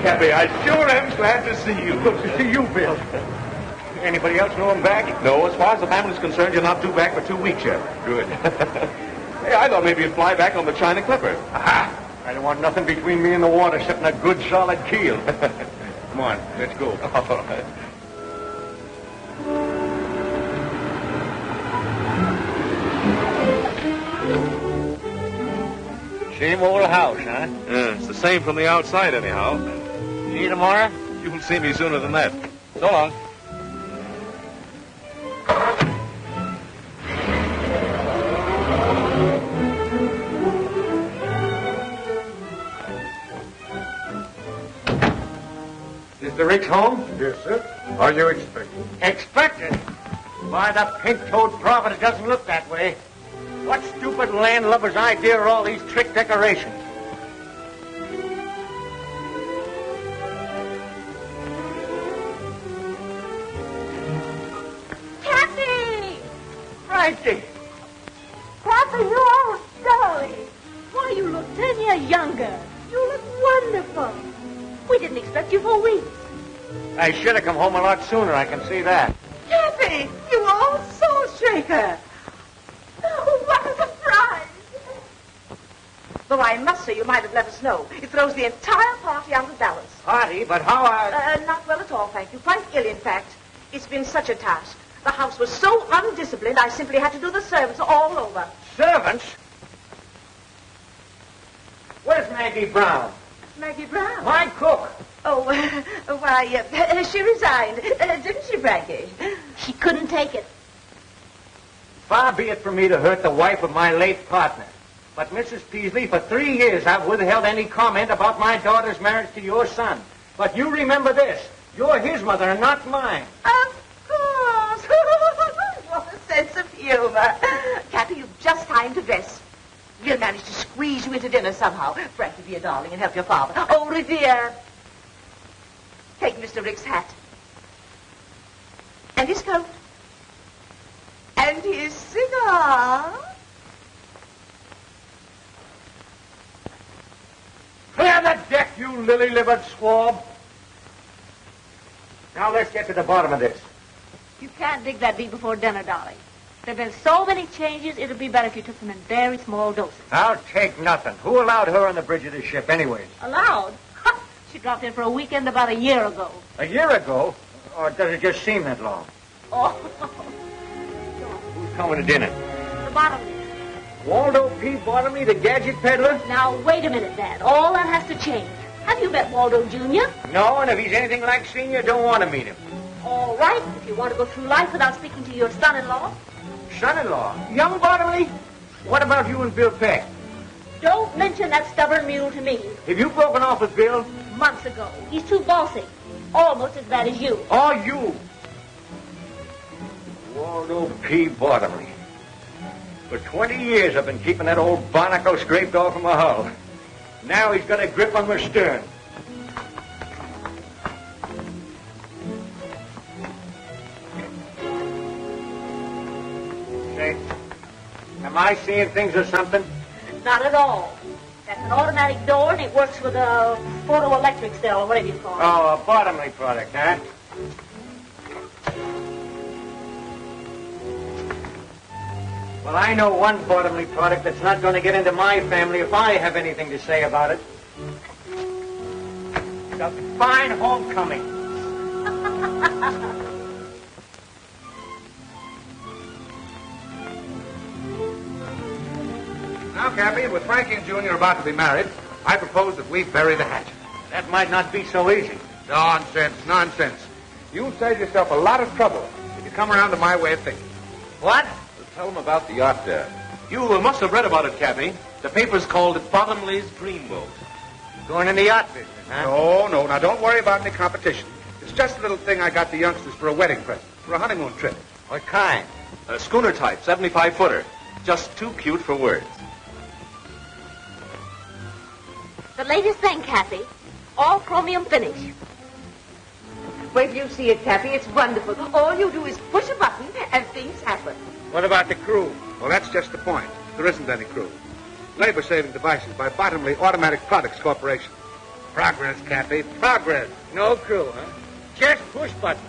Cappy, I sure am glad to see you. Good to see you, Bill. Anybody else know I'm back? No, as far as the family's concerned, you're not due back for 2 weeks yet. Good. Hey, I thought maybe you'd fly back on the China Clipper. Aha! I don't want nothing between me and the water except a good solid keel. Come on, let's go. All right. Same old house, huh? Yeah, it's the same from the outside, anyhow. See you tomorrow? You'll see me sooner than that. So long. Is the Ricks home? Yes, sir. Are you expecting? Expected? Why, the pink-toed prophet doesn't look that way. What stupid landlubber's idea are all these trick decorations? Cappy! Francie! Cappy, you old dolly! Why, you look 10 years younger. You look wonderful. We didn't expect you for weeks. I should have come home a lot sooner, I can see that. Cappy, you old soul shaker. Oh, what a surprise. Though I must say you might have let us know. It throws the entire party out of balance. Party, but how Not well at all, thank you. Quite ill, in fact. It's been such a task. The house was so undisciplined, I simply had to do the servants all over. Servants? Where's Maggie Brown? Maggie Brown? My cook. Oh, why, she resigned. Didn't she, Frankie? She couldn't take it. Far be it from me to hurt the wife of my late partner. But, Mrs. Peasley, for 3 years I've withheld any comment about my daughter's marriage to your son. But you remember this. You're his mother and not mine. Of course. What a sense of humor. Cappy, you've just time to dress. We'll manage to squeeze you into dinner somehow. Frankie, be a darling and help your father. Oh, Revere. Take Mr. Rick's hat. And his coat. And his cigar. Clear the deck, you lily-livered swab. Now let's get to the bottom of this. You can't dig that deep before dinner, darling. There have been so many changes, it would be better if you took them in very small doses. I'll take nothing. Who allowed her on the bridge of the ship anyways? Allowed? She dropped in for a weekend about a year ago. A year ago? Or does it just seem that long? Oh, Who's coming to dinner? the bottom. Waldo P. Bottomley, the gadget peddler? Now, wait a minute, Dad. All that has to change. Have you met Waldo Jr.? No, and if he's anything like Senior, don't want to meet him. All right, if you want to go through life without speaking to your son-in-law. Son-in-law? Young Bottomley? What about you and Bill Peck? Don't mention that stubborn mule to me. Have you broken off with Bill? Months ago. He's too bossy. Almost as bad as you. Or you? Waldo P. Bottomley. For 20 years I've been keeping that old barnacle scraped off of my hull. Now he's got a grip on my stern. Say, am I seeing things or something? Not at all. That's an automatic door, and it works with a photoelectric cell, or whatever you call it. Oh, a bottomly product, huh? Well, I know one bottomly product that's not going to get into my family if I have anything to say about it. The fine homecoming. Now, Cappy, with Frankie and Junior about to be married, I propose that we bury the hatchet. That might not be so easy. Nonsense, nonsense. You'll save yourself a lot of trouble if you come around to my way of thinking. What? Tell them about the yacht there. You must have read about it, Cappy. The papers called it Bottomley's Dreamboat. Going in the yacht business, huh? No. Now, don't worry about any competition. It's just a little thing I got the youngsters for a wedding present, for a honeymoon trip. What kind? A schooner type, 75-footer. Just too cute for words. The latest thing, Cappy. All chromium finish. Wait till you see it, Cappy. It's wonderful. All you do is push a button and things happen. What about the crew? Well, that's just the point. There isn't any crew. Labor-saving devices by Bottomley Automatic Products Corporation. Progress, Cappy, progress. No crew, huh? Just push buttons.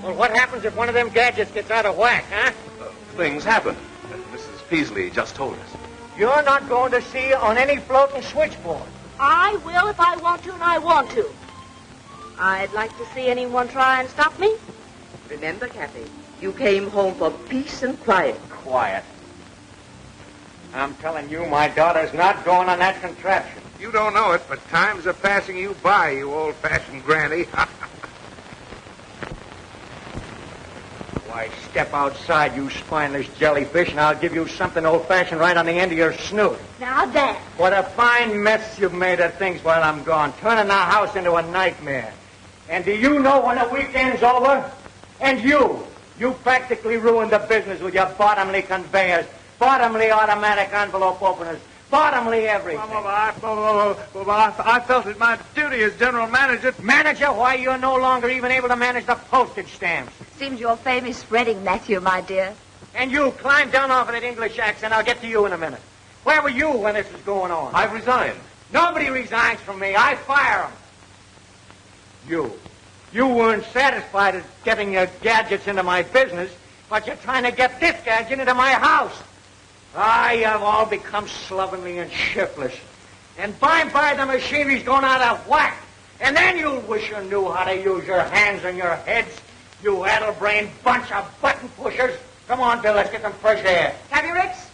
Well, what happens if one of them gadgets gets out of whack, huh? Things happen. Mrs. Peasley just told us. You're not going to see on any floating switchboard. I will if I want to, and I want to. I'd like to see anyone try and stop me. Remember, Cappy, you came home for peace and quiet. Quiet. I'm telling you, my daughter's not going on that contraption. You don't know it, but times are passing you by, you old-fashioned granny. Why, step outside, you spineless jellyfish, and I'll give you something old-fashioned right on the end of your snoot. Now, Dad. What a fine mess you've made of things while I'm gone, turning our house into a nightmare. And do you know when the weekend's over? And you practically ruined the business with your bottomly conveyors, bottomly automatic envelope openers, bottomly everything. I felt it my duty as general manager. Manager? Why, you're no longer even able to manage the postage stamps. Seems your fame is spreading, Matthew, my dear. And you, climb down off of that English accent. I'll get to you in a minute. Where were you when this was going on? I've resigned. Nobody resigns from me. I fire them. You weren't satisfied at getting your gadgets into my business, but you're trying to get this gadget into my house. You have all become slovenly and shiftless. And by and by the machinery's going out of whack. And then you'll wish you knew how to use your hands and your heads, you addle-brained bunch of button pushers. Come on, Bill, let's get some fresh air. Cappy Ricks,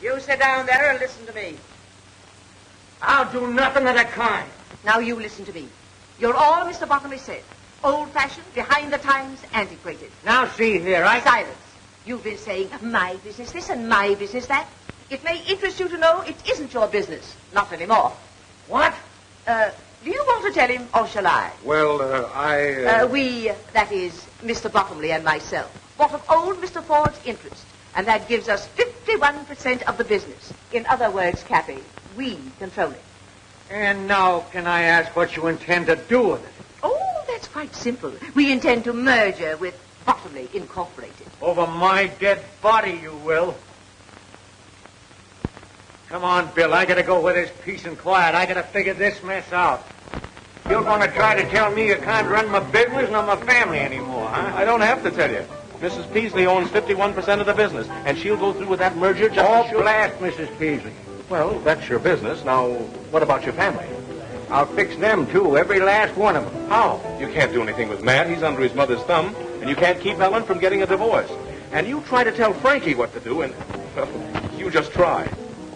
you sit down there and listen to me. I'll do nothing of the kind. Now you listen to me. You're all Mr. Bottomley said. Old-fashioned, behind the times, antiquated. Now see here, Silence. You've been saying, my business this and my business that. It may interest you to know it isn't your business. Not anymore. What? Do you want to tell him, or shall I? Well, We, that is, Mr. Bottomley and myself, bought of old Mr. Ford's interest, and that gives us 51% of the business. In other words, Cappy, we control it. And now can I ask what you intend to do with it? Oh, that's quite simple. We intend to merge her with Bottomley Incorporated. Over my dead body, you will. Come on, Bill. I gotta go where there's peace and quiet. I gotta figure this mess out. You're gonna try to tell me you can't run my business nor my family anymore, huh? I don't have to tell you. Mrs. Peasley owns 51% of the business, and she'll go through with that merger just Oh, as sure. blast Mrs. Peasley. Well, that's your business. Now, what about your family? I'll fix them, too, every last one of them. How? You can't do anything with Matt. He's under his mother's thumb. And you can't keep Ellen from getting a divorce. And you try to tell Frankie what to do, and, well, you just try.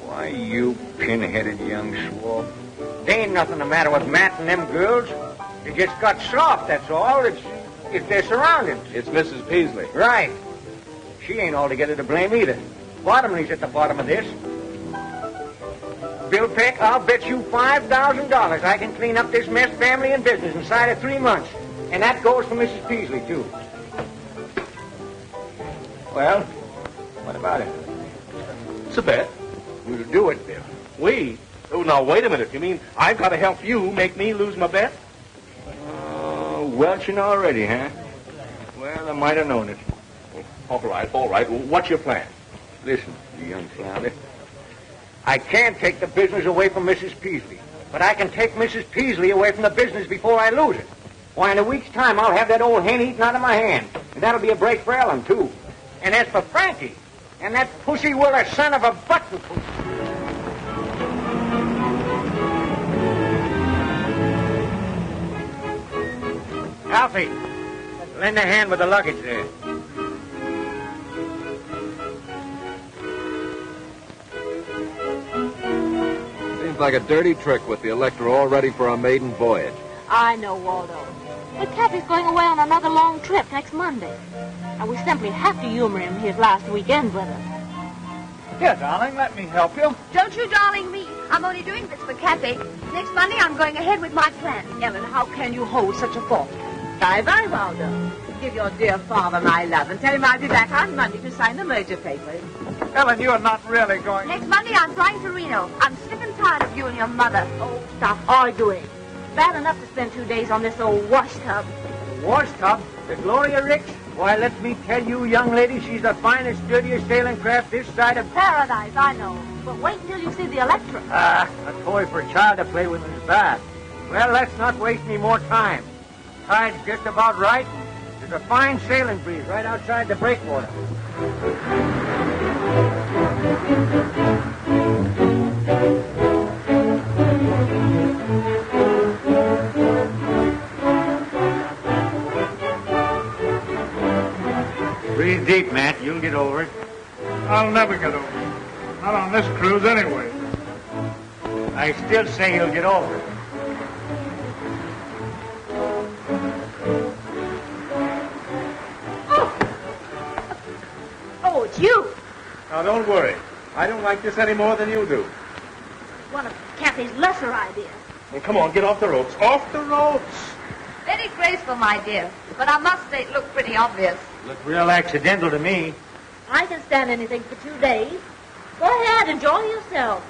Why, you pin-headed young swab. There ain't nothing the matter with Matt and them girls. They just got soft, that's all. It's their surroundings. It's Mrs. Peasley. Right. She ain't altogether to blame either. Bottomley's at the bottom of this. Bill Peck, I'll bet you $5,000 I can clean up this mess, family and business, inside of 3 months. And that goes for Mrs. Peasley, too. Well, what about it? It's a bet. We'll do it, Bill. We? Oh, now, wait a minute. You mean I've got to help you make me lose my bet? Welching already, huh? Well, I might have known it. All right. What's your plan? Listen, you young flounder. I can't take the business away from Mrs. Peasley, but I can take Mrs. Peasley away from the business before I lose it. Why, in a week's time, I'll have that old hen eaten out of my hand. And that'll be a break for Ellen, too. And as for Frankie, and that pussy willer son of a button pussy. Alfie, lend a hand with the luggage there. Seems like a dirty trick with the Electra all ready for a maiden voyage. I know, Waldo. But Cappy's going away on another long trip next Monday. And we simply have to humor him his last weekend with us. Here, darling, let me help you. Don't you darling me. I'm only doing this for Cappy. Next Monday, I'm going ahead with my plan. Ellen, how can you hold such a thought? Try very well, though. Give your dear father my love and tell him I'll be back on Monday to sign the merger papers. Ellen, you're not really going... Next Monday, I'm flying to Reno. I'm sick and tired of you and your mother. Oh, stop arguing. Bad enough to spend 2 days on this old wash tub. Wash tub? The Gloria Ricks? Why, let me tell you, young lady, she's the finest, dirtiest sailing craft this side of... Paradise, I know. But wait until you see the Electra. Ah, a toy for a child to play with is bad. Well, let's not waste any more time. Tide's just about right. There's a fine sailing breeze right outside the breakwater. Breathe deep, Matt. You'll get over it. I'll never get over it. Not on this cruise, anyway. I still say you'll get over it. Oh, it's you. Now, don't worry. I don't like this any more than you do. One of Cappy's lesser ideas. Well, come on, get off the ropes. Off the ropes! Very graceful, my dear. But I must say it looked pretty obvious. Looked real accidental to me. I can stand anything for 2 days. Go ahead, enjoy yourself.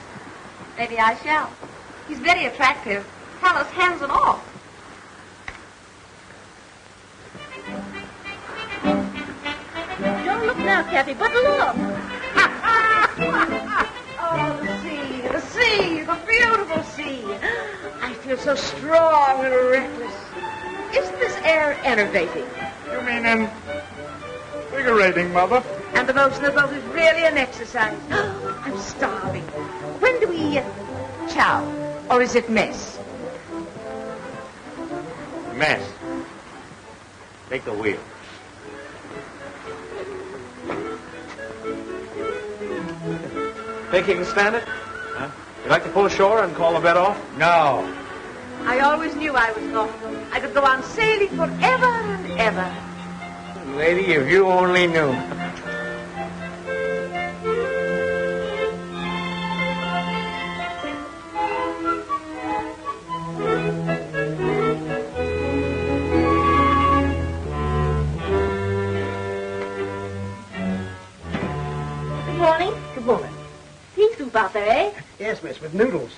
Maybe I shall. He's very attractive. Callous hands and all. Don't look now, Cappy, but look. Oh, the sea, the beautiful sea. I feel so strong and reckless. Isn't this air enervating? You mean invigorating, Mother? And the motion of the boat is really an exercise. I'm starving. When do we chow? Or is it mess? Mess. Take the wheel. Think you can stand it? Huh? You like to pull ashore and call the bet off? No. I always knew I was going. I could go on sailing forever and ever. Lady, if you only knew. Good morning. Good morning. Pea soup out there, eh? Yes, miss, with noodles.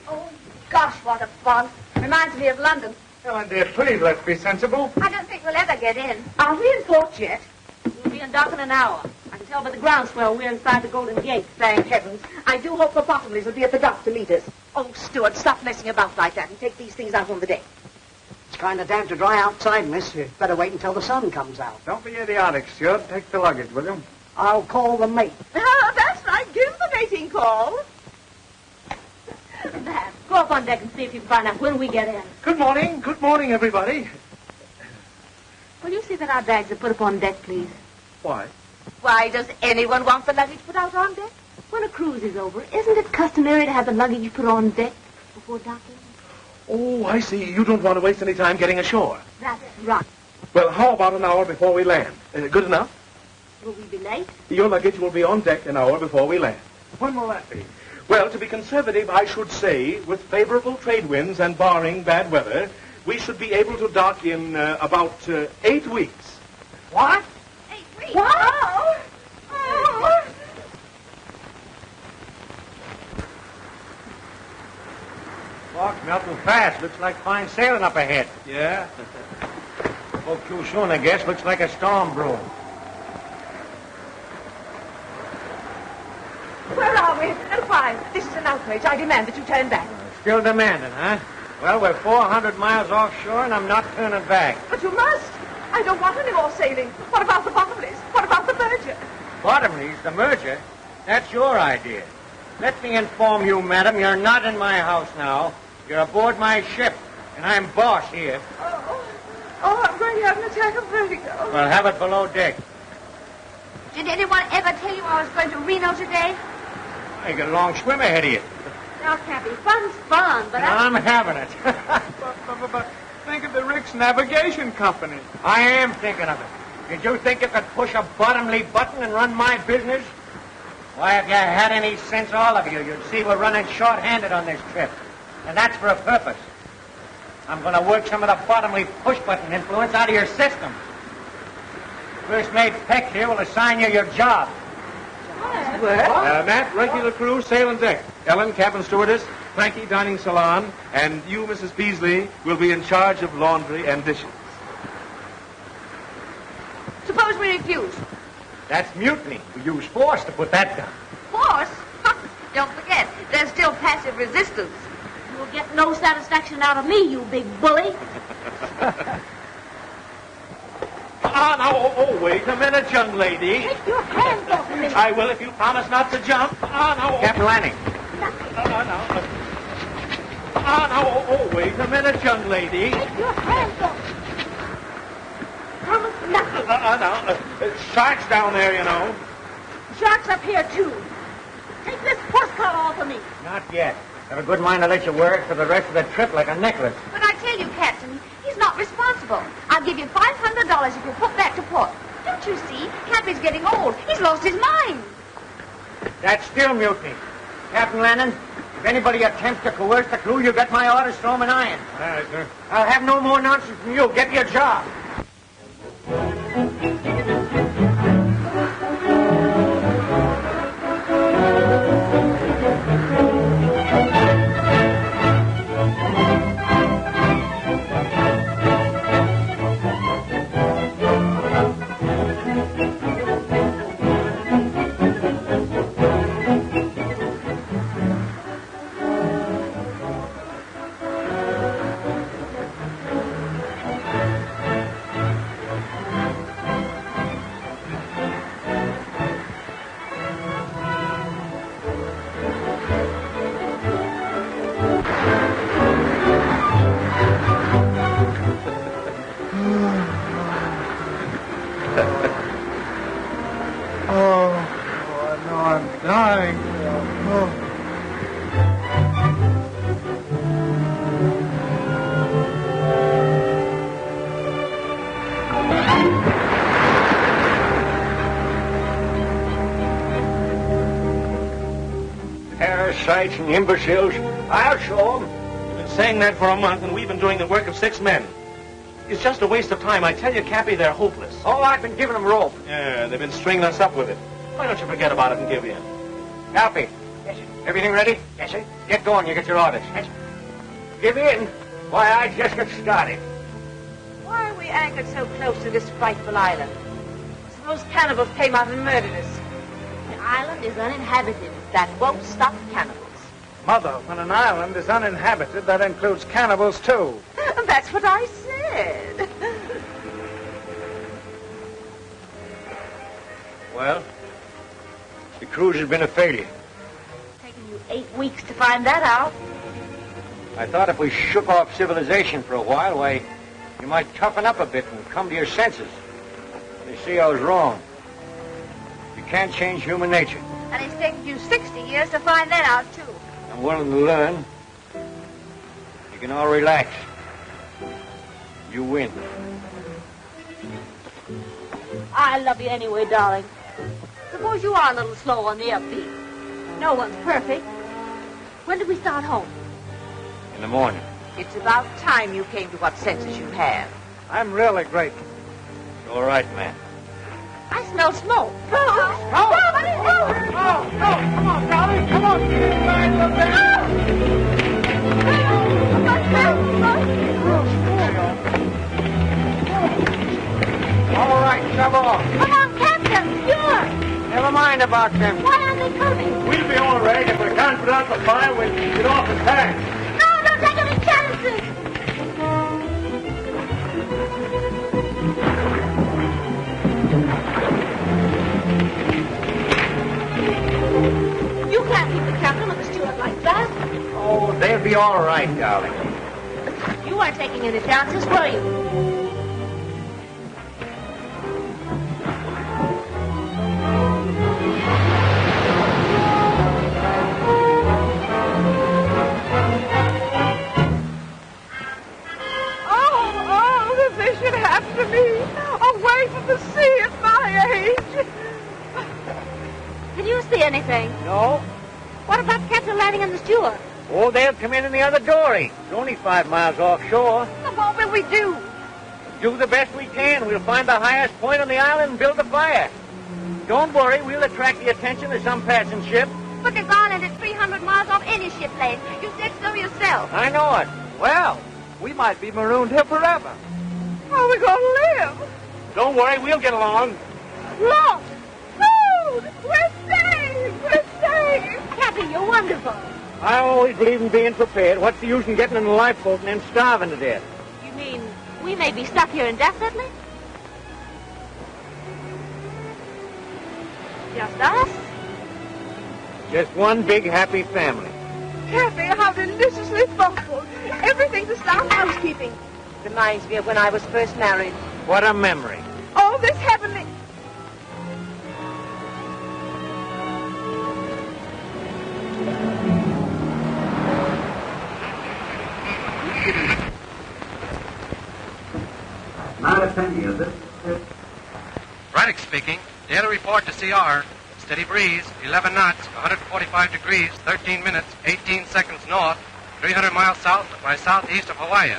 Oh, gosh, what a fun. Reminds me of London. Ellen, dear, please, let's be sensible. I don't think we'll ever get in. Are we in port yet? We'll be in dock in an hour. I can tell by the groundswell we're inside the Golden Gate. Thank heavens. I do hope the Bottomleys will be at the dock to meet us. Oh, Stuart, stop messing about like that and take these things out on the deck. It's kind of damp to dry outside, miss. You'd better wait until the sun comes out. Don't be idiotic, Stuart. Take the luggage, will you? I'll call the mate. Ah, that's right. Give the mating call. Dad, go up on deck and see if you can find out when we get in. Good morning, everybody. Will you see that our bags are put up on deck, please? Why? Why, does anyone want the luggage put out on deck? When a cruise is over, isn't it customary to have the luggage put on deck before docking? Oh, I see. You don't want to waste any time getting ashore. That's right. Well, how about an hour before we land? Good enough? Will we be late? Your luggage will be on deck an hour before we land. When will that be? Well, to be conservative, I should say, with favorable trade winds and barring bad weather, we should be able to dock in about 8 weeks. What? 8 weeks. What? Oh. Oh. Walk's melting fast. Looks like fine sailing up ahead. Yeah? Spoke too soon, I guess. Looks like a storm brewing. Where are we? No, fine. This is an outrage. I demand that you turn back. Still demanding, huh? Well, we're 400 miles offshore, and I'm not turning back. But you must. I don't want any more sailing. What about the Bottomleys? What about the merger? Bottomleys, the merger? That's your idea. Let me inform you, madam, you're not in my house now. You're aboard my ship, and I'm boss here. Oh, I'm going to have an attack of vertigo. Well, have it below deck. Did anyone ever tell you I was going to Reno today? You got a long swim ahead of you. Now, Cappy, fun's fun, but I'm having it. But think of the Ricks Navigation Company. I am thinking of it. Did you think you could push a bottomly button and run my business? Why, if you had any sense, all of you, you'd see we're running short-handed on this trip. And that's for a purpose. I'm going to work some of the bottomly push-button influence out of your system. First Mate Peck here will assign you your job. Matt, regular crew, sail and deck. Ellen, cabin stewardess. Frankie, dining salon. And you, Mrs. Peasley, will be in charge of laundry and dishes. Suppose we refuse. That's mutiny. We use force to put that down. force. Don't forget, there's still passive resistance. You'll get no satisfaction out of me, you big bully. Wait a minute, young lady. Take your hands off of me. I will if you promise not to jump. Captain Lanning. Wait a minute, young lady. Take your hands off. Promise nothing. Sharks down there, you know. Sharks up here, too. Take this horse collar off of me. Not yet. Have a good mind to let you wear it for the rest of the trip like a necklace. But I tell you, Captain, he's not responsible. I'll give you $500 if you put that to port. Don't you see? Cappy's getting old. He's lost his mind. That's still mutiny. Captain Lanning, if anybody attempts to coerce the crew, you get my orders, throw 'em in irons. All right, sir. I'll have no more nonsense from you. Get your job. Parasites and imbeciles. I'll show 'em. You've been saying that for a month, and we've been doing the work of 6 men. It's just a waste of time. I tell you, Cappy, they're hopeless. Oh, I've been giving 'em rope. Yeah, they've been stringing us up with it. Why don't you forget about it and give in? Cappy. Yes, sir. Everything ready? Yes, sir. Get going. You get your orders. Yes, sir. Give in. Why, I just got started. Why are we anchored so close to this frightful island? Suppose cannibals came out and murdered us. The island is uninhabited. That won't stop cannibals. Mother, when an island is uninhabited, that includes cannibals, too. That's what I said. Well, the cruise has been a failure. Taken you 8 weeks to find that out. I thought if we shook off civilization for a while, why, you might toughen up a bit and come to your senses. You see, I was wrong. You can't change human nature. And it's taken you 60 years to find that out, too. I'm willing to learn. You can all relax. You win. I love you anyway, darling. Suppose you are a little slow on the upbeat. No one's perfect. When do we start home? In the morning. It's about time you came to what senses you have. I'm really grateful. It's all right, man. I smell smoke. Come on, darling. Come on. All right, shove off. Come on, Captain. Sure. Never mind about them. Why aren't they coming? We'll be all right if we can't put out the fire when we get off the tank. No, don't take any chances. You can't keep the captain with the steward like that. Oh, they'll be all right, darling. You weren't taking any chances, were you? Away from the sea at my age. Can you see anything? No? What about the captain landing and the steward? Oh, they'll come in the other dory. It's only 5 miles offshore. Now, what will we do? Do the best we can. We'll find the highest point on the island and build a fire. Don't worry, we'll attract the attention of some passing ship. But this island is 300 miles off any ship lane. You said so yourself. I know it. Well, we might be marooned here forever. How are we going to live? Don't worry, we'll get along. Lost! Food! We're saved! We're saved! Cappy, you're wonderful. I always believe in being prepared. What's the use in getting in a lifeboat and then starving to death? You mean we may be stuck here indefinitely? Just us? Just one big happy family. Cappy, how deliciously thoughtful. Everything's a sound housekeeping. Reminds me of when I was first married. What a memory. Oh, this heavenly... Not a penny, is it? Brennan speaking. Daily report to CR. Steady breeze, 11 knots, 145 degrees, 13 minutes, 18 seconds north, 300 miles south by southeast of Hawaii.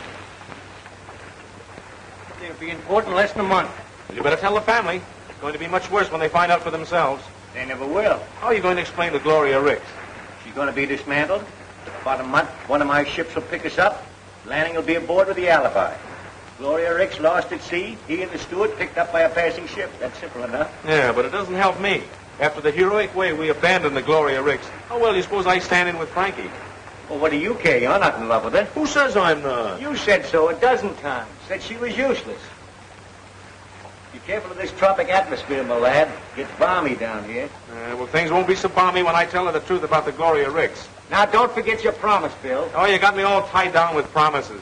They'll be in port in less than a month. Well, you better tell the family. It's going to be much worse when they find out for themselves. They never will. How are you going to explain to Gloria Ricks? She's going to be dismantled. About a month, one of my ships will pick us up. Landing will be aboard with the alibi. Gloria Ricks lost at sea. He and the steward picked up by a passing ship. That's simple enough. Yeah, but it doesn't help me. After the heroic way we abandoned the Gloria Ricks, how well do you suppose I stand in with Frankie? Well, what do you care? You're not in love with her. Who says I'm not? You said so a dozen times. Said she was useless. Be careful of this tropic atmosphere, my lad. Gets balmy down here. Well, things won't be so balmy when I tell her the truth about the Gloria Ricks. Now, don't forget your promise, Bill. Oh, you got me all tied down with promises.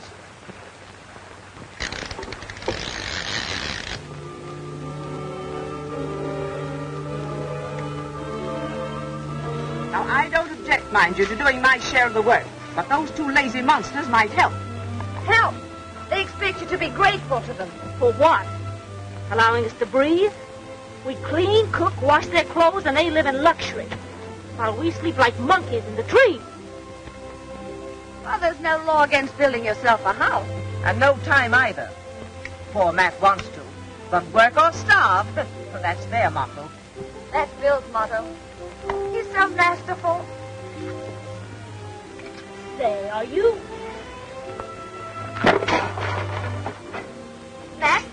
Now, I don't object, mind you, to doing my share of the work. But those two lazy monsters might help. Help! They expect you to be grateful to them. For what? Allowing us to breathe? We clean, cook, wash their clothes, and they live in luxury. While we sleep like monkeys in the trees. Well, there's no law against building yourself a house. And no time either. Poor Matt wants to. But work or starve. Well, that's their motto. That's Bill's motto. He's so masterful. Say, are you? Matt,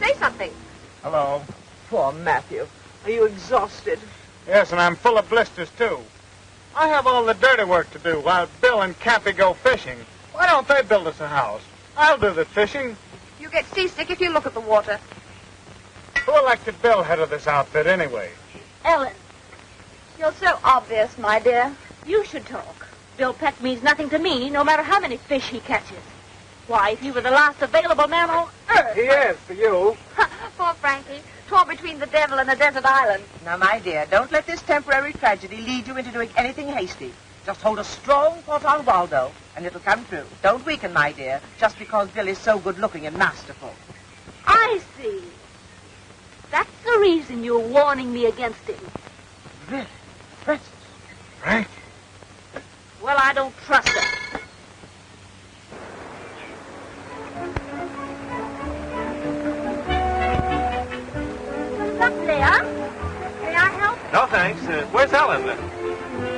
say something. Hello. Poor Matthew. Are you exhausted? Yes, and I'm full of blisters, too. I have all the dirty work to do while Bill and Cappy go fishing. Why don't they build us a house? I'll do the fishing. You get seasick if you look at the water. Who elected Bill head of this outfit, anyway? Ellen. You're so obvious, my dear. You should talk. Bill Peck means nothing to me, no matter how many fish he catches. Why, if he were the last available man on earth... He is, for you. Poor Frankie, torn between the devil and a desert island. Now, my dear, don't let this temporary tragedy lead you into doing anything hasty. Just hold a strong thought on Waldo, and it'll come true. Don't weaken, my dear, just because Bill is so good-looking and masterful. I see. That's the reason you're warning me against him. Really? Princess? Frank? Well, I don't trust her. Look, Leah. May I help? No, thanks. Where's Ellen?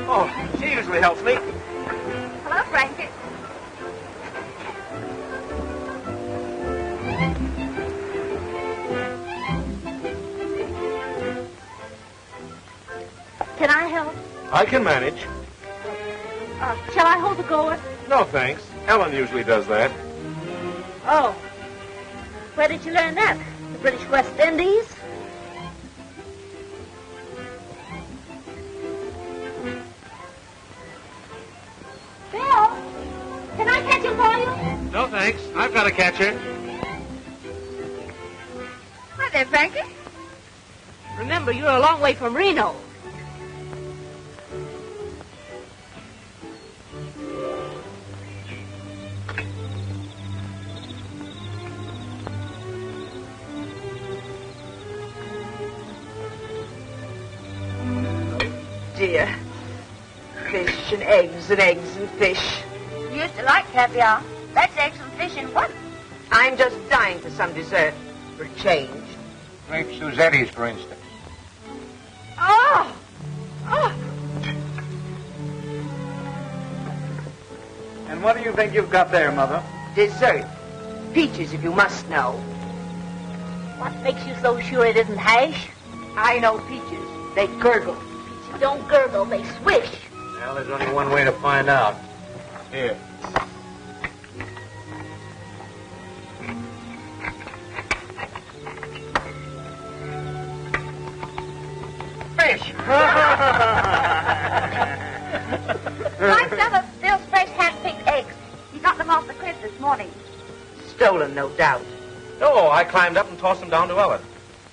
Oh, she usually helps me. Hello, Frankie. Can I help? I can manage. Shall I hold the gourd? No, thanks. Ellen usually does that. Oh. Where did you learn that? The British West Indies? Bill, can I catch him for you? No, thanks. I've got a catcher. Hi there, Frankie. Remember, you're a long way from Reno. Dear. Fish and eggs and eggs and fish. You used to like caviar. That's eggs and fish in one. I'm just dying for some dessert. For change. Grape Suzetti's, for instance. Oh! Oh! And what do you think you've got there, Mother? Dessert. Peaches, if you must know. What makes you so sure it isn't hash? I know peaches. They gurgle. Peaches don't gurgle, they swish. Well, there's only one way to find out. Here. Fish. Like some of Bill's fresh hand-picked eggs. He got them off the cliff this morning. Stolen, no doubt. Oh, I climbed up and tossed him down to Ellen.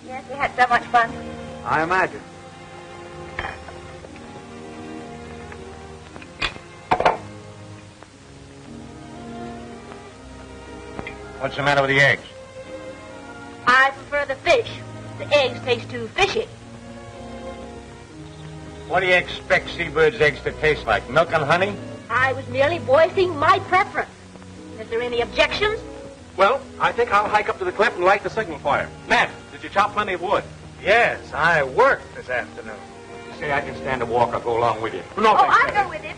Yes, we had so much fun. I imagine. What's the matter with the eggs? I prefer the fish. The eggs taste too fishy. What do you expect seabirds' eggs to taste like? Milk and honey? I was merely voicing my preference. Is there any objections? Well, I think I'll hike up to the cliff and light the signal fire. Matt, did you chop plenty of wood? Yes, I worked this afternoon. You say I can stand a walk. I'll go along with you. No, Oh, thanks, I'll Daddy. go with him.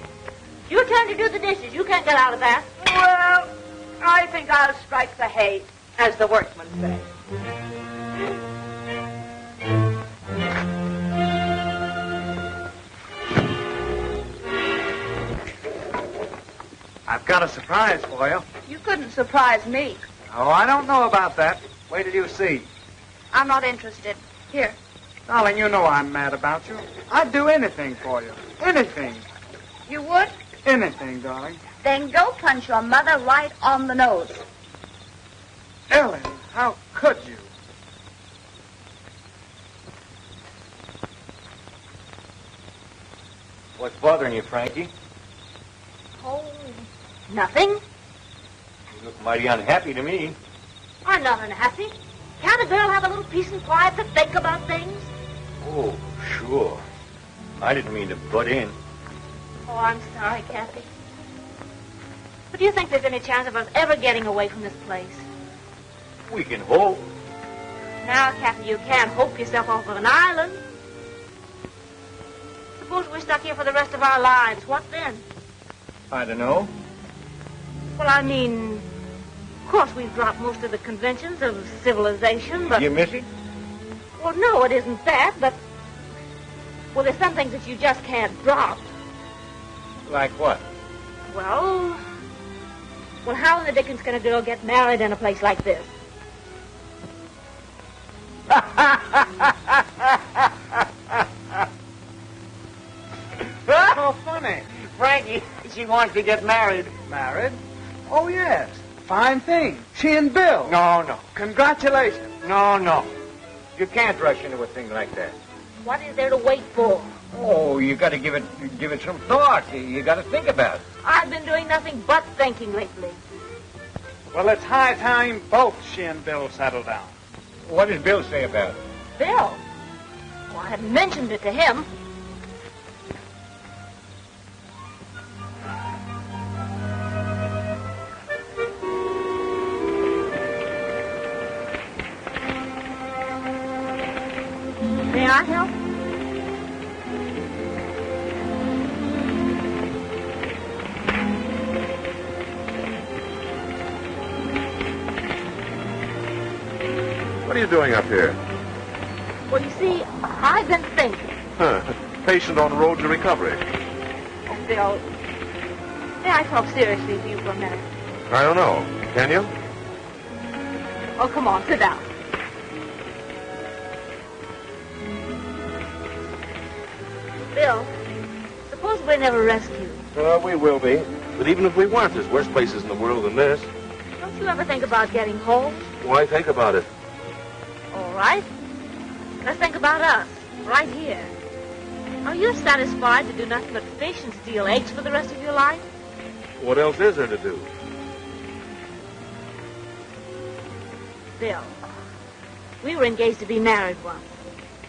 Your turn to do the dishes. You can't get out of that. Well, I think I'll strike the hay, as the workmen say. I've got a surprise for you. You couldn't surprise me. Oh, I don't know about that. Wait till you see. I'm not interested. Here. Darling, you know I'm mad about you. I'd do anything for you. Anything. You would? Anything, darling. Then go punch your mother right on the nose. Ellen, how could you? What's bothering you, Frankie? Oh, nothing. You look mighty unhappy to me. I'm not unhappy. Can't a girl have a little peace and quiet to think about things? Oh, sure. I didn't mean to butt in. Oh, I'm sorry, Cappy. But do you think there's any chance of us ever getting away from this place? We can hope. Now, Cappy, you can't hope yourself off of an island. Suppose we're stuck here for the rest of our lives. What then? I don't know. Well, I mean, of course we've dropped most of the conventions of civilization, but... You miss it? Well, no, it isn't that, but... Well, there's some things that you just can't drop. Like what? Well, how in the dickens can a girl get married in a place like this? So funny. Frankie, she wants to get married. Married? Oh, yes. Fine thing. She and Bill. No. Congratulations. No. You can't rush into a thing like that. What is there to wait for? Oh, you got to give it some thought. You got to think about it. I've been doing nothing but thinking lately. Well, it's high time both she and Bill settle down. What does Bill say about it? Bill? Well, I haven't mentioned it to him. May I help? What are you doing up here? Well, you see, I've been thinking. Huh. patient on the road to recovery. Oh, Bill, may I talk seriously to you for a minute? I don't know. Can you? Oh, come on, sit down. Bill, suppose we're never rescued. We will be. But even if we weren't, there's worse places in the world than this. Don't you ever think about getting home? Why think about it? All right. Let's think about us, right here. Are you satisfied to do nothing but fish and steal eggs for the rest of your life? What else is there to do? Bill, we were engaged to be married once.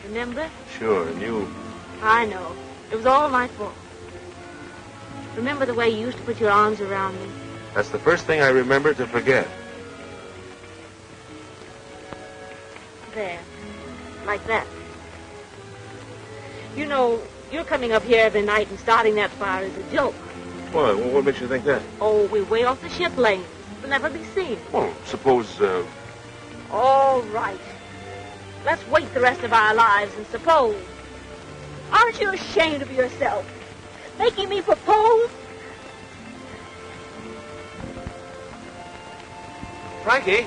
Remember? Sure, and you... I know. It was all my fault. Remember the way you used to put your arms around me? That's the first thing I remember to forget. There. Like that. You know, you're coming up here every night and starting that fire is a joke. What makes you think that? Oh, we way off the ship lanes. We'll never be seen. Well, suppose, All right. Let's wait the rest of our lives and suppose. Aren't you ashamed of yourself? Making me propose? Frankie?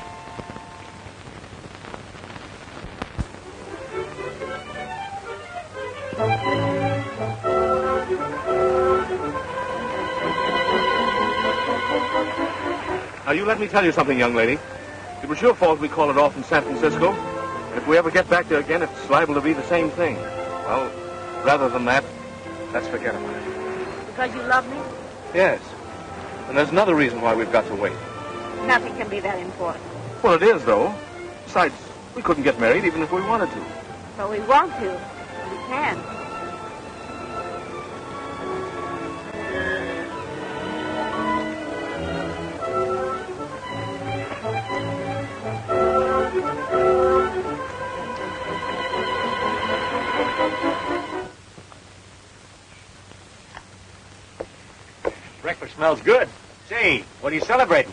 Now, you let me tell you something, young lady. It was your fault we called it off in San Francisco. And if we ever get back there again, it's liable to be the same thing. Well, rather than that, let's forget about it. Because you love me? Yes. And there's another reason why we've got to wait. Nothing can be that important. Well, it is, though. Besides, we couldn't get married even if we wanted to. But we want to. We can. Breakfast smells good. Say, what are you celebrating?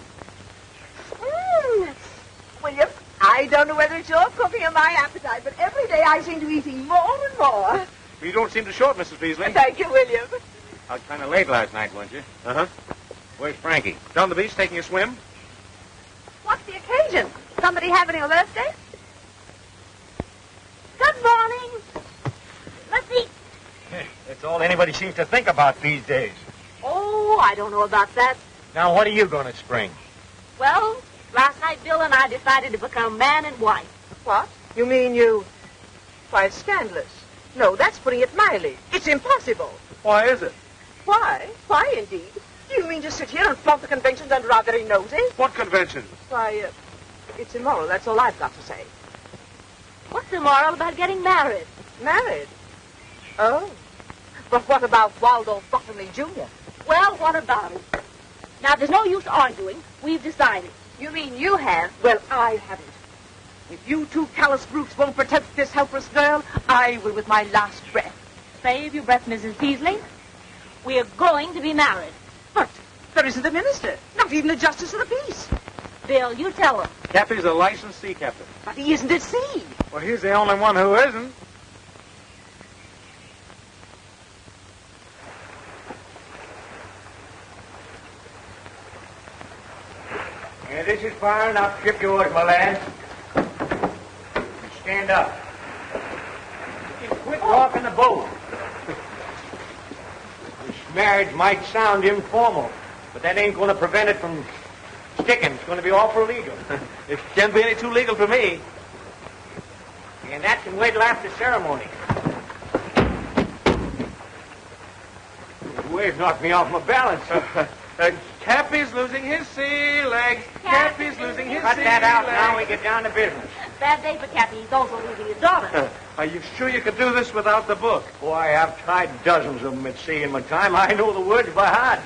William, I don't know whether it's your cooking or my appetite, but every day I seem to be eating more and more. You don't seem to short, Mrs. Beasley. Thank you, William. I was kind of late last night, weren't you? Uh-huh. Where's Frankie? Down the beach taking a swim? What's the occasion? Somebody having a birthday? Good morning. Let's eat. That's all anybody seems to think about these days. Oh, I don't know about that. Now, what are you going to spring? Well, last night Bill and I decided to become man and wife. What? You mean you... Why, it's scandalous. No, that's putting it mildly. It's impossible. Why is it? Why? Why, indeed? Do you mean to sit here and flaunt the conventions under our very noses? What convention? Why, it's immoral. That's all I've got to say. What's immoral about getting married? Married? Oh. But what about Waldo Bottomley Jr.? Well, what about it? Now, there's no use arguing. We've decided. You mean you have? Well, I haven't. If you two callous brutes won't protect this helpless girl, I will with my last breath. Save your breath, Mrs. Beasley. We are going to be married. But there isn't a minister, not even a justice of the peace. Bill, you tell him. Cappy's a licensed sea captain. But he isn't at sea. Well, he's the only one who isn't. Yeah, this is fire enough. Ship yours, my lad. Stand up. Quit rocking the boat. This marriage might sound informal, but that ain't going to prevent it from sticking. It's going to be awful legal. It can't be any too legal for me. And that can wait till after ceremony. The wave knocked me off my balance. Cappy's losing his sea legs. Cappy's losing his Cut sea that out legs. now. We get down to business. Bad day for Cappy. He's also losing his daughter. Are you sure you could do this without the book? Boy, I've tried dozens of them at sea in my time. I know the words by heart.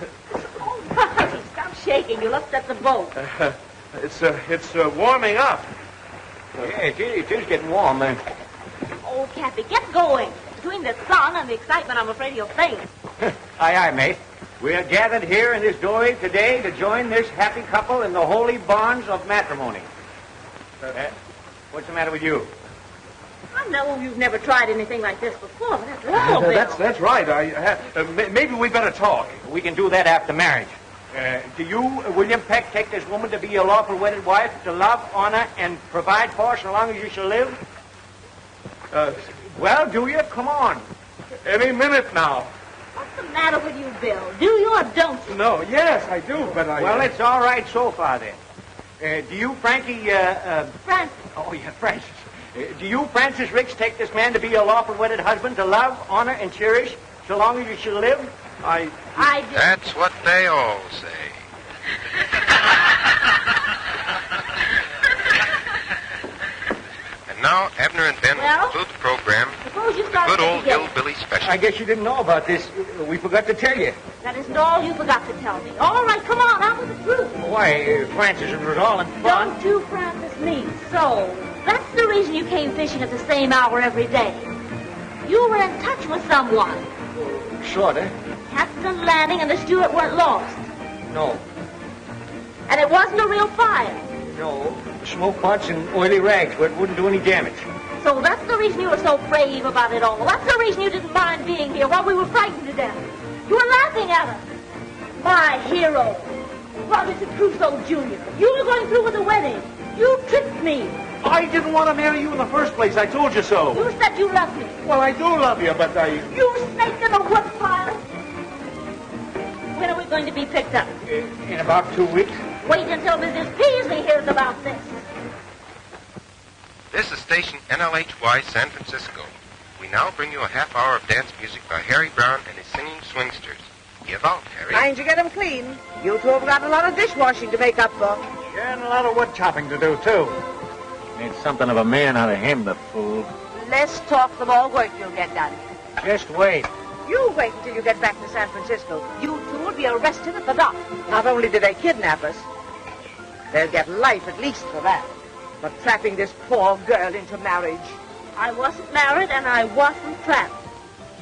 Oh, Marty, stop shaking. You'll upset the boat. It's warming up. Yeah, it is getting warm, man. Oh, Cappy, get going. Between the sun and the excitement, I'm afraid you'll faint. Aye, aye, mate. We are gathered here in this doorway today to join this happy couple in the holy bonds of matrimony. What's the matter with you? I know you've never tried anything like this before, but after all, Bill. That's right. Maybe we better talk. We can do that after marriage. Do you, William Peck, take this woman to be your lawful wedded wife, to love, honor, and provide for so long as you shall live? Well, do you? Come on. Any minute now. What's the matter with you, Bill? Do you or don't you? No, yes, I do, but I... Well, it's all right so far, then. Do you, Frankie, Francis. Oh, yeah, Francis. Do you, Francis Ricks, take this man to be your lawful wedded husband, to love, honor, and cherish so long as you shall live? I do. That's what they all say. And now, Abner and Ben will conclude the program. Suppose you with start a good old together. hillbilly special. I guess you didn't know about this. We forgot to tell you. That isn't all you forgot to tell me. All right, come on, out with the truth. Why, Francis, it was all in fun. Don't you, Francis, me. So, that's the reason you came fishing at the same hour every day. You were in touch with someone. Sort of. Captain Lanning and the steward weren't lost. No. And it wasn't a real fire. No. Smoke pots and oily rags where it wouldn't do any damage. So that's the reason you were so brave about it all. That's the reason you didn't mind being here while we were frightened to death. You were laughing at us. My hero, Robinson Crusoe Jr. You were going through with the wedding. You tricked me. I didn't want to marry you in the first place. I told you so. You said you loved me. Well, I do love you, but I... You snake in the wood pile. When are we going to be picked up? In about 2 weeks. Wait until Mrs. Peasley hears about this. This is station NLHY San Francisco. We now bring you a half hour of dance music by Harry Brown and his singing swingsters. Give out, Harry. Mind you get them clean. You two have got a lot of dishwashing to make up for. Yeah, and a lot of wood chopping to do, too. Made something of a man out of him, the fool. Less talk, the more work you'll get done. Just wait. You wait until you get back to San Francisco. You two will be arrested at the dock. Not only did they kidnap us, they'll get life at least for that. But trapping this poor girl into marriage. I wasn't married and I wasn't trapped.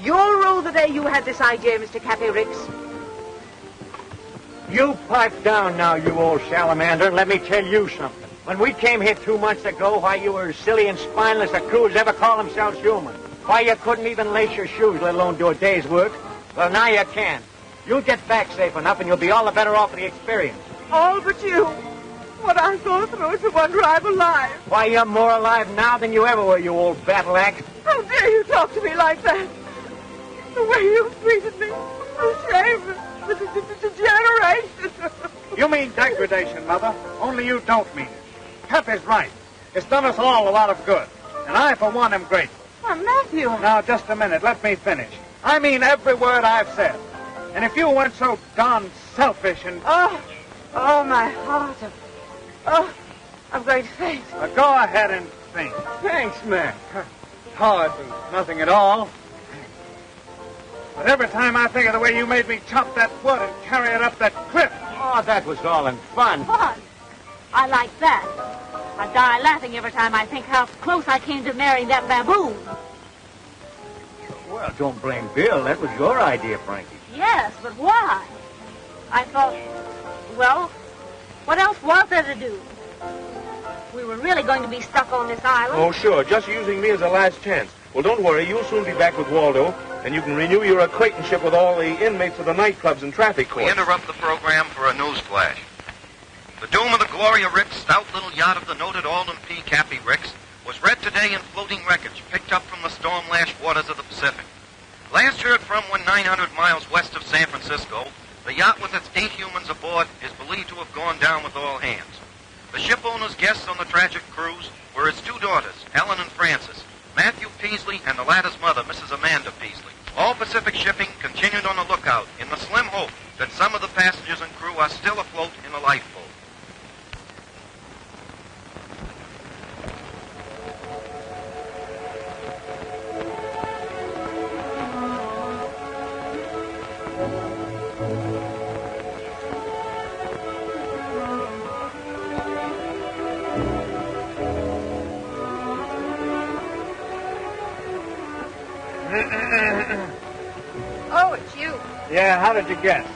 You'll rue the day you had this idea, Mr. Cappy Ricks. You pipe down now, you old salamander, and let me tell you something. When we came here 2 months ago, why, you were as silly and spineless as crews ever call themselves human. Why, you couldn't even lace your shoes, let alone do a day's work. Well, now you can. You'll get back safe enough, and you'll be all the better off for the experience. All but you. What I go through to wonder I'm alive. Why, you're more alive now than you ever were, you old battle axe. How dare you talk to me like that? The way you treated me. The shame. The degeneration. You mean degradation, Mother. Only you don't mean it. Cappy's right. It's done us all a lot of good. And I, for one, am grateful. Oh, Matthew. Now, just a minute. Let me finish. I mean every word I've said. And if you weren't so darn selfish and... Oh, my heart. Oh, I'm going to faint. Go ahead and faint. Thanks, man. Hard and nothing at all. But every time I think of the way you made me chop that wood and carry it up that cliff... Oh, that was all in fun. Fun. I like that. I die laughing every time I think how close I came to marrying that baboon. Well, don't blame Bill. That was your idea, Frankie. Yes, but why? I thought, well, what else was there to do? We were really going to be stuck on this island. Oh, sure. Just using me as a last chance. Well, don't worry. You'll soon be back with Waldo, and you can renew your acquaintanceship with all the inmates of the nightclubs and traffic courts. We interrupt the program for a news flash. The doom of the Gloria Ricks, stout little yacht of the noted Alden P. Cappy Ricks, was read today in floating wreckage picked up from the storm-lashed waters of the Pacific. Last heard from when 900 miles west of San Francisco, the yacht with its 8 humans aboard is believed to have gone down with all hands. The ship owner's guests on the tragic cruise were its 2 daughters, Ellen and Frances, Matthew Peasley, and the latter's mother, Mrs. Amanda Peasley. All Pacific shipping continued on the lookout in the slim hope that some of the passengers and crew are still afloat in the lifeboat. Oh, it's you. Yeah, how did you guess?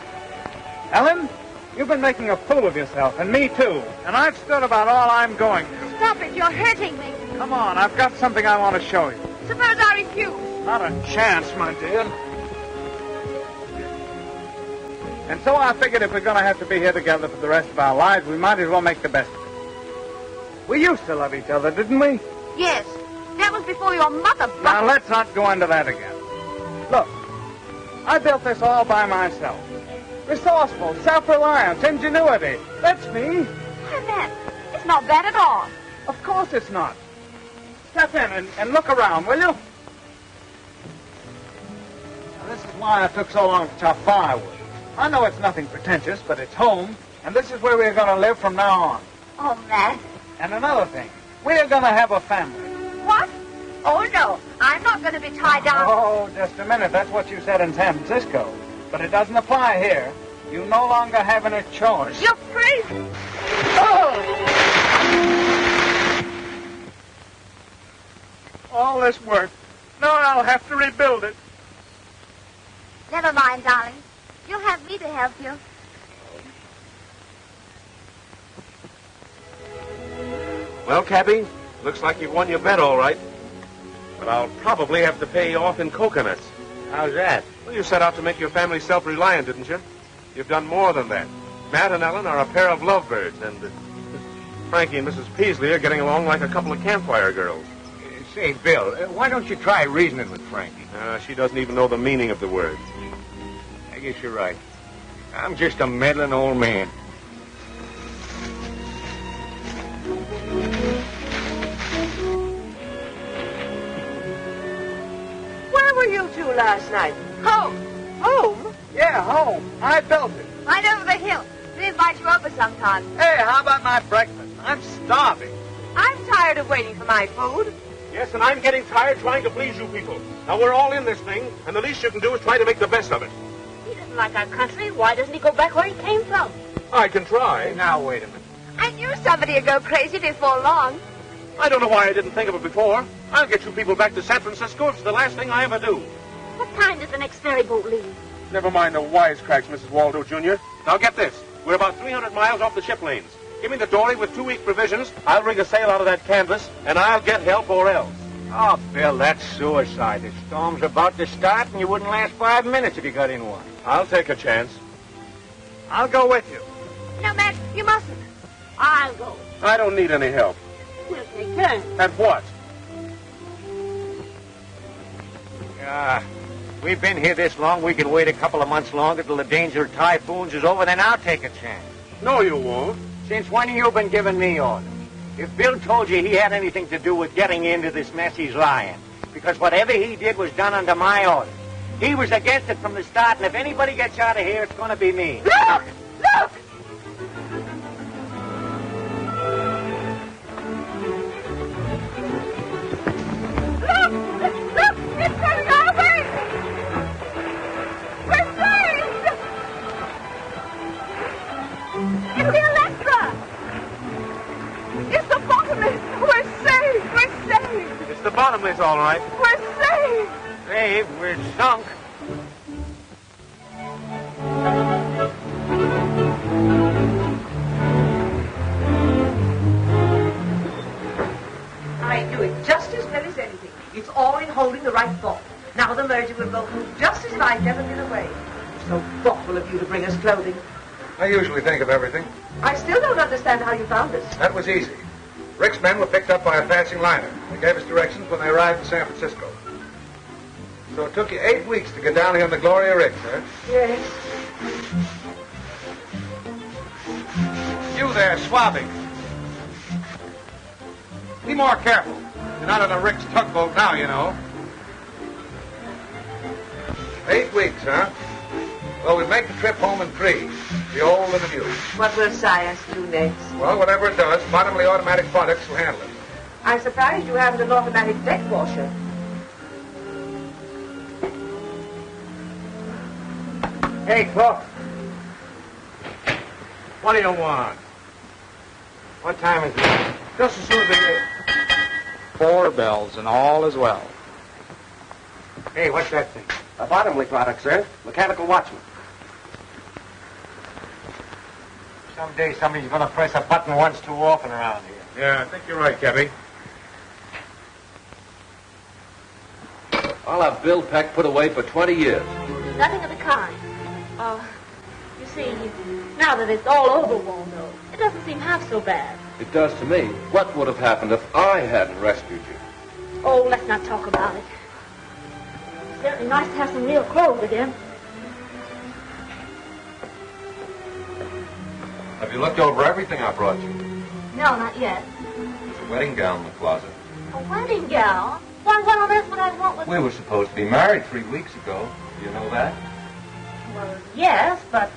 Ellen, you've been making a fool of yourself, and me too. And I've stood about all I'm going to. Stop it. You're hurting me. Come on, I've got something I want to show you. Suppose I refuse? Not a chance, my dear. And so I figured if we're going to have to be here together for the rest of our lives, we might as well make the best of it. We used to love each other, didn't we? Yes. That was before your mother... Now, let's not go into that again. Look, I built this all by myself. Resourceful, self-reliance, ingenuity. That's me. Why, Matt, it's not bad at all. Of course it's not. Step in and look around, will you? Now, this is why I took so long to chop firewood. I know it's nothing pretentious, but it's home, and this is where we're going to live from now on. Oh, Matt. And another thing, we're going to have a family. What? Oh, no. I'm not going to be tied down. Oh, just a minute. That's what you said in San Francisco. But it doesn't apply here. You no longer have any choice. You're crazy. Oh! All this work. Now I'll have to rebuild it. Never mind, darling. You'll have me to help you. Well, Cappy, looks like you've won your bet all right. But I'll probably have to pay you off in coconuts. How's that? Well, you set out to make your family self-reliant, didn't you? You've done more than that. Matt and Ellen are a pair of lovebirds, and Frankie and Mrs. Peasley are getting along like a couple of campfire girls. Say, Bill, why don't you try reasoning with Frankie? She doesn't even know the meaning of the words. I guess you're right. I'm just a meddling old man. Where were you two last night? Home. Home? Yeah, home. I built it. Right over the hill. We invite you over sometime. Hey, how about my breakfast? I'm starving. I'm tired of waiting for my food. Yes, and I'm getting tired trying to please you people. Now, we're all in this thing, and the least you can do is try to make the best of it. He doesn't like our country. Why doesn't he go back where he came from? I can try. Now, wait a minute. I knew somebody would go crazy before long. I don't know why I didn't think of it before. I'll get you people back to San Francisco. It's the last thing I ever do. What time does the next ferry boat leave? Never mind the wisecracks, Mrs. Waldo, Jr. Now, get this. We're about 300 miles off the ship lanes. Give me the dory with 2 weeks' provisions. I'll rig a sail out of that canvas, and I'll get help or else. Oh, Bill, that's suicide. The storm's about to start, and you wouldn't last 5 minutes if you got in one. I'll take a chance. I'll go with you. No, Matt, you mustn't. I'll go. I don't need any help. We'll take turns. At what? We've been here this long, we can wait a couple of months longer till the danger of typhoons is over, then I'll take a chance. No, you won't. Since when have you been giving me orders? If Bill told you he had anything to do with getting into this mess, he's lying. Because whatever he did was done under my orders. He was against it from the start, and if anybody gets out of here, it's going to be me. Look! Look! Look! It's coming our way! We're saved! It's the Electra! It's the bottomless! We're saved! We're saved! It's the bottomless, all right. We're saved! Saved, we're sunk. I do it just as well as anything. It's all in holding the right thought. Now the merger will go through just as if I'd never been away. It's so thoughtful of you to bring us clothing. I usually think of everything. I still don't understand how you found us. That was easy. Rick's men were picked up by a passing liner. They gave us directions when they arrived in San Francisco. So it took you 8 weeks to get down here on the Gloria Ricks, huh? Yes. You there, swabbing. Be more careful. You're not on a Rick's tugboat now, you know. 8 weeks, huh? Well, we make the trip home in 3. The old and the new. What will science do next? Well, whatever it does, bottomly automatic products will handle it. I'm surprised you haven't an automatic deck washer. Hey, cook. What do you want? What time is it? Just as soon as they... 4 bells, and all is well. Hey, what's that thing? A bottomly product, sir. Mechanical watchman. Someday somebody's going to press a button once too often around here. Yeah, I think you're right, Cappy. I'll have Bill Peck put away for 20 years. Nothing of the kind. You see, now that it's all over, Waldo, it doesn't seem half so bad. It does to me. What would have happened if I hadn't rescued you? Oh, let's not talk about it. It's certainly nice to have some real clothes again. Have you looked over everything I brought you? No, not yet. There's a wedding gown in the closet. A wedding gown? Why, what on earth would I want with... We were supposed to be married 3 weeks ago. Do you know that? Well, yes, but,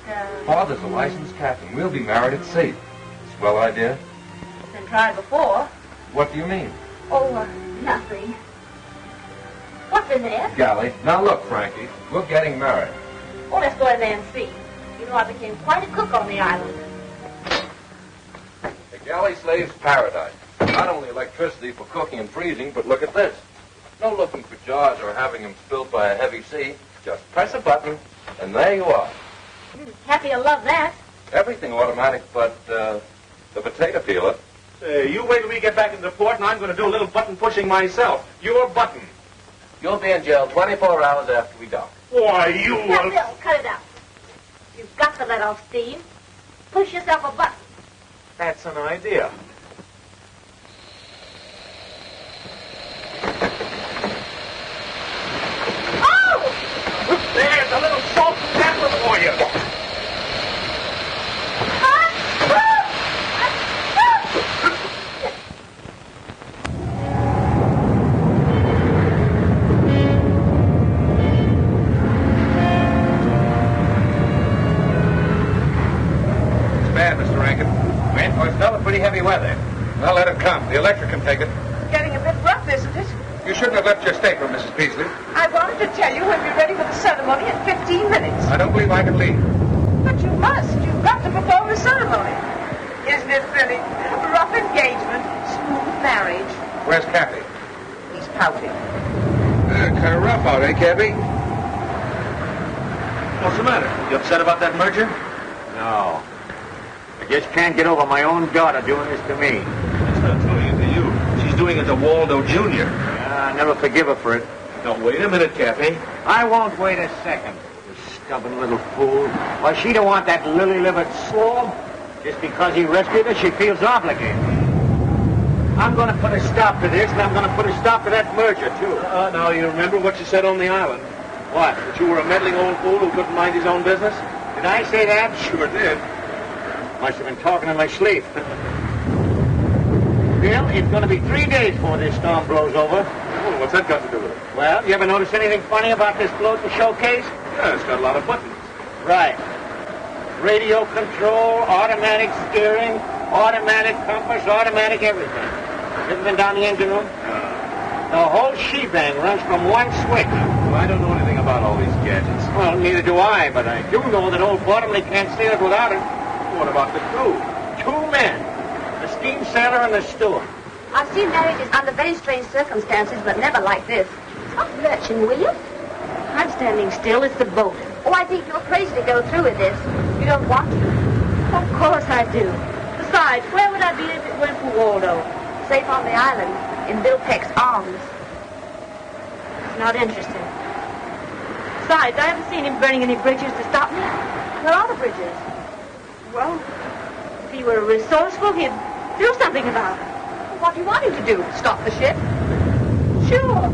Father's a licensed captain. We'll be married at sea. Swell idea? Been tried before. What do you mean? Oh, nothing. What's in there? Galley. Now look, Frankie, we're getting married. Oh, let's go in there and see. You know, I became quite a cook on the island. A galley slave's paradise. Not only electricity for cooking and freezing, but look at this. No looking for jars or having them spilled by a heavy sea. Just press a button, and there you are. Cappy will love that. Everything automatic but the potato peeler. You wait till we get back into port, and I'm going to do a little button pushing myself. Your button. You'll be in jail 24 hours after we dock. Why, you... Now, Bill, cut it out. You've got to let off steam. Push yourself a button. That's an idea. Oh! There's a little salt and pepper for you. Pretty heavy weather. Well, let it come. The electric can take it. Getting a bit rough, isn't it? You shouldn't have left your stateroom, Mrs. Peasley. I wanted to tell you when we're ready for the ceremony in 15 minutes. I don't believe I can leave. But you must. You've got to perform the ceremony. Isn't it thrilling? Rough engagement, smooth marriage. Where's Cappy? He's pouting. Kind of rough out, eh, Cappy? What's the matter? You upset about that merger? No. I just can't get over my own daughter doing this to me. She's not doing it to you. She's doing it to Waldo Jr. I never forgive her for it. Now, wait a minute, Cappy. I won't wait a second. You stubborn little fool. Why, she don't want that lily-livered slob. Just because he rescued her, she feels obligated. I'm going to put a stop to this, and I'm going to put a stop to that merger, too. Now, you remember what you said on the island? What? That you were a meddling old fool who couldn't mind his own business? Did I say that? Sure did. Must have been talking in my sleep. Bill, it's going to be 3 days before this storm blows over. Oh, what's that got to do with it? Well, you ever notice anything funny about this float and showcase? Yeah, it's got a lot of buttons. Right. Radio control, automatic steering, automatic compass, automatic everything. Ever been down the engine room? The whole shebang runs from one switch. Well, I don't know anything about all these gadgets. Well, neither do I, but I do know that old Bottomley can't steer it without it. What about the crew? 2 men. The steam sailor and the steward. I've seen marriages under very strange circumstances, but never like this. Stop lurching, will you? I'm standing still. It's the boat. Oh, I think you're crazy to go through with this. You don't want to? Of course I do. Besides, where would I be if it weren't for Waldo? Safe on the island, in Bill Peck's arms. It's not interesting. Besides, I haven't seen him burning any bridges to stop me. Where are the bridges? Well, if he were resourceful, he'd do something about it. What do you want him to do? Stop the ship? Sure.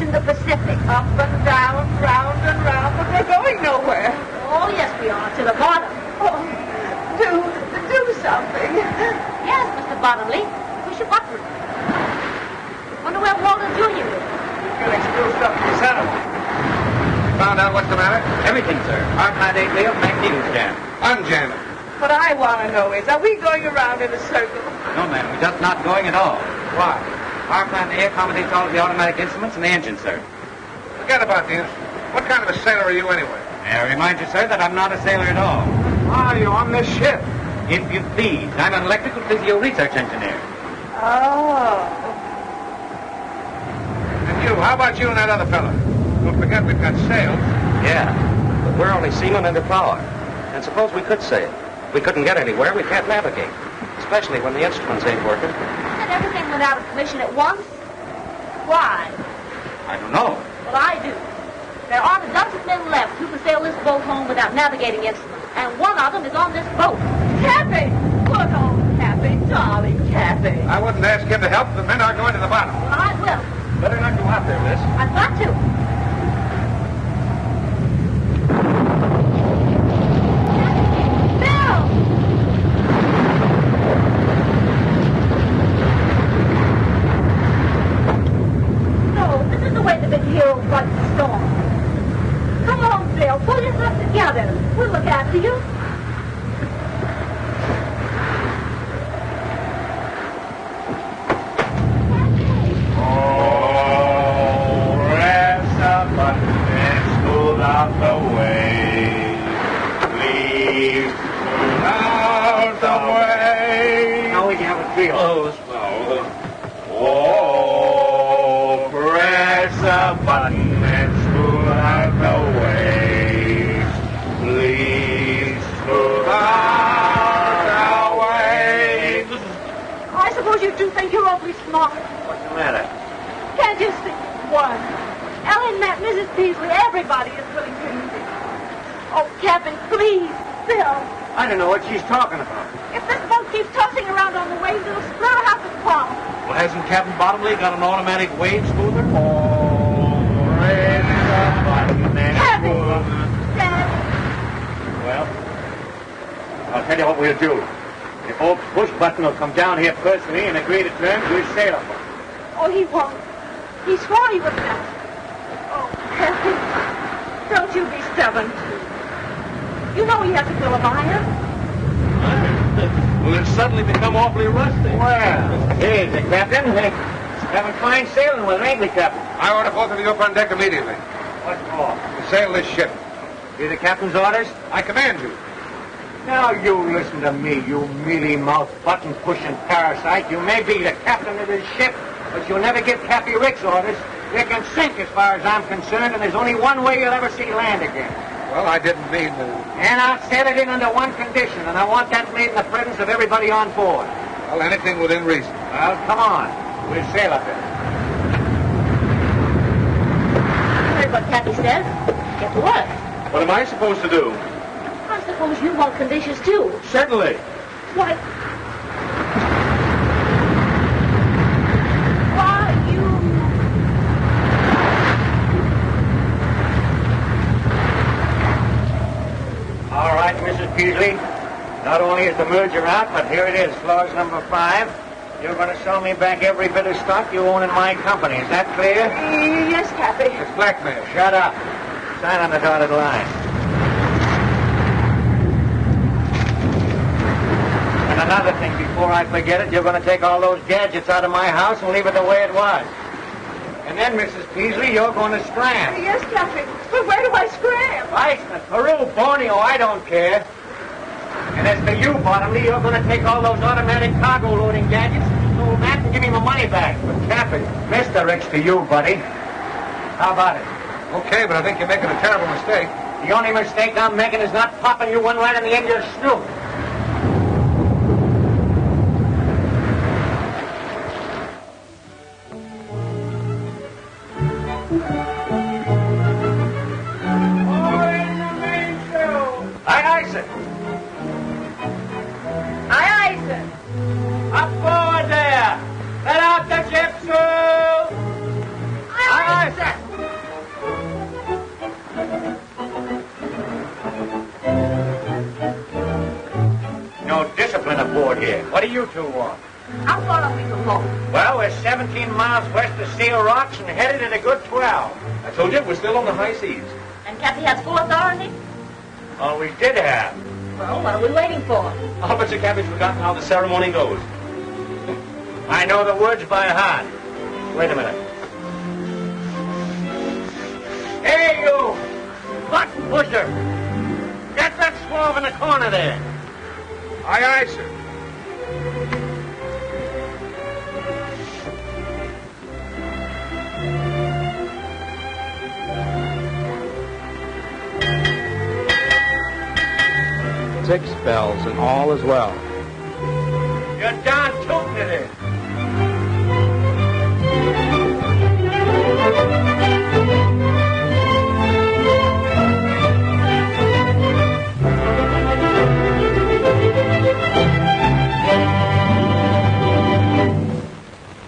The Pacific. Up and down, round and round, but we're going nowhere. Oh, yes, we are. To the bottom. Oh, do something. Yes, Mr. Bottomley. Push a button. Wonder where Waldo Jr. is. Ricks spruced up the center one. Found out what's the matter? Everything, sir. Our plant ain't lit, magnetos jammed. Unjam it. What I want to know is, are we going around in a circle? No, ma'am, we're just not going at all. Why? Our plant A accommodates all of the automatic instruments and the engine, sir. Forget about the instrument. What kind of a sailor are you anyway? May I remind you, sir, that I'm not a sailor at all. Why are you on this ship? If you please, I'm an electrical physio research engineer. Oh. And you, how about you and that other fella? Don't forget we've got sails. Yeah, but we're only seamen under power. And suppose we could sail. We couldn't get anywhere, we can't navigate. Especially when the instruments ain't working. And everything went out of commission at once? Why? I don't know. Well, I do. There aren't a dozen men left who can sail this boat home without navigating instruments. And one of them is on this boat. Cappy! Good old Cappy, darling Cappy. I wouldn't ask him to help. The men are going to the bottom. Well, I will. Better not go out there, miss. I've got to. Bill! No, this is the way the big hero fights the storm. Come on, Bill. Pull yourself together. We'll look after you. Now we can have a feel. Oh, press a button and smooth out the waves. Please smooth out the waves. I suppose you do think you're awfully smart. What's the matter? Can't you see? One. Ellen, Matt, Mrs. Peasley, everybody is willing to use it. Oh, Captain, please, Bill. I don't know what she's talking about. If this boat keeps tossing around on the waves, it'll split half its palm. Well, hasn't Captain Bottomley got an automatic wave smoother? Captain! Dad! Well, I'll tell you what we'll do. If old Push Button will come down here personally and agree to terms, we'll sail him. Oh, he won't. He swore he would not. Oh, Captain, don't you be stubborn. You know he has to fill a fire. Well, it's suddenly become awfully rusty. Well, here's the Captain. Having fine sailing with her, ain't we, Captain? I order both of you up on deck immediately. What for? To sail this ship. Hear the Captain's orders? I command you. Now you listen to me, you mealy-mouthed, button-pushing parasite. You may be the captain of this ship, but you'll never give Cappy Ricks orders. You can sink as far as I'm concerned, and there's only one way you'll ever see land again. Well, I didn't mean to. And I'll sail it in under one condition, and I want that made in the presence of everybody on board. Well, anything within reason. Well, come on. We'll sail up there. You heard what Cappy says. Get to work. What am I supposed to do? I suppose you want conditions, too. Certainly. Why, you... All right, Mrs. Peasley. Not only is the merger out, but here it is, clause number 5. You're going to sell me back every bit of stock you own in my company. Is that clear? Yes, Cappy. It's blackmail. Shut up. Sign on the dotted line. And another thing, before I forget it, you're going to take all those gadgets out of my house and leave it the way it was. And then, Mrs. Peasley, you're going to scram. Yes, Cappy. But where do I scram? Iceland, Peru, Borneo, I don't care. And as for you, Bottomley, you're going to take all those automatic cargo loading gadgets and sold that and give me my money back. But Cappy, Mr. Ricks to you, buddy. How about it? Okay, but I think you're making a terrible mistake. The only mistake I'm making is not popping you one right in the end of your snoot. Aye, aye, sir. Aye, aye, sir. Up forward there. Let out the ship, sir. Aye, aye, sir. No discipline aboard here. What do you two want? How far are we from home? Well, we're 17 miles west of Seal Rocks and headed at a good 12. I told you, we're still on the high seas. And Cappy has full authority? Oh, we did have. Well, what are we waiting for? I'll bet you Cappy's forgotten how the ceremony goes. I know the words by heart. Wait a minute. Hey, you! Button pusher! Get that swab in the corner there. Aye, aye, sir. Six bells and all is well. You're darn tootin' it is.